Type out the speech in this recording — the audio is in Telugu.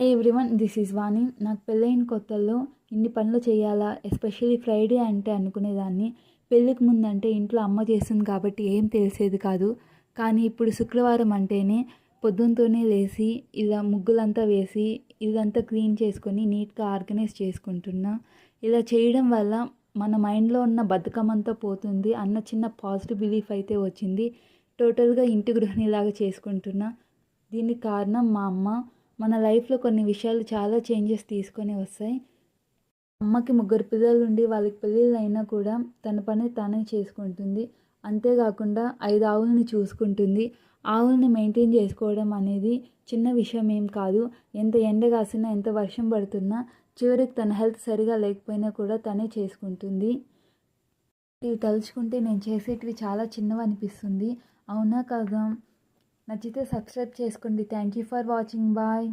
హే ఎవ్రీవన్, దిస్ ఈజ్ వాణి. నాకు పెళ్ళైన కొత్తల్లో ఇన్ని పనులు చేయాలా, ఎస్పెషల్లీ ఫ్రైడే అంటే అనుకునేదాన్ని. పెళ్ళికి ముందంటే ఇంట్లో అమ్మ చేస్తుంది కాబట్టి ఏం తెలిసేది కాదు. కానీ ఇప్పుడు శుక్రవారం అంటేనే పొద్దునతోనే లేచి ఇలా ముగ్గులంతా వేసి ఇదంతా క్లీన్ చేసుకొని నీట్గా ఆర్గనైజ్ చేసుకుంటున్నా. ఇలా చేయడం వల్ల మన మైండ్లో ఉన్న బద్ధకమంతా పోతుంది అన్న చిన్న పాజిటివ్ బిలీఫ్ అయితే వచ్చింది. టోటల్గా ఇంటి గృహిణిలాగా చేసుకుంటున్నా. దీనికి కారణం మా అమ్మ. మన లైఫ్లో కొన్ని విషయాలు చాలా చేంజెస్ తీసుకొని వస్తాయి. అమ్మకి 3 పిల్లలు ఉండి వాళ్ళకి పెళ్ళిళ్ళు అయినా కూడా తన పని తానే చేసుకుంటుంది. అంతేకాకుండా 5 ఆవుల్ని చూసుకుంటుంది. ఆవుల్ని మెయింటైన్ చేసుకోవడం అనేది చిన్న విషయం ఏం కాదు. ఎంత ఎండ కాసినా, ఎంత వర్షం పడుతున్నా చివరికి తన హెల్త్ సరిగా లేకపోయినా కూడా తనే చేసుకుంటుంది. ఇవి తలుచుకుంటే నేను చేసేటివి చాలా చిన్నవి అనిపిస్తుంది. అవునా కదా? నచ్చితే సబ్స్క్రైబ్ చేసుకోండి. Thank you for watching. Bye.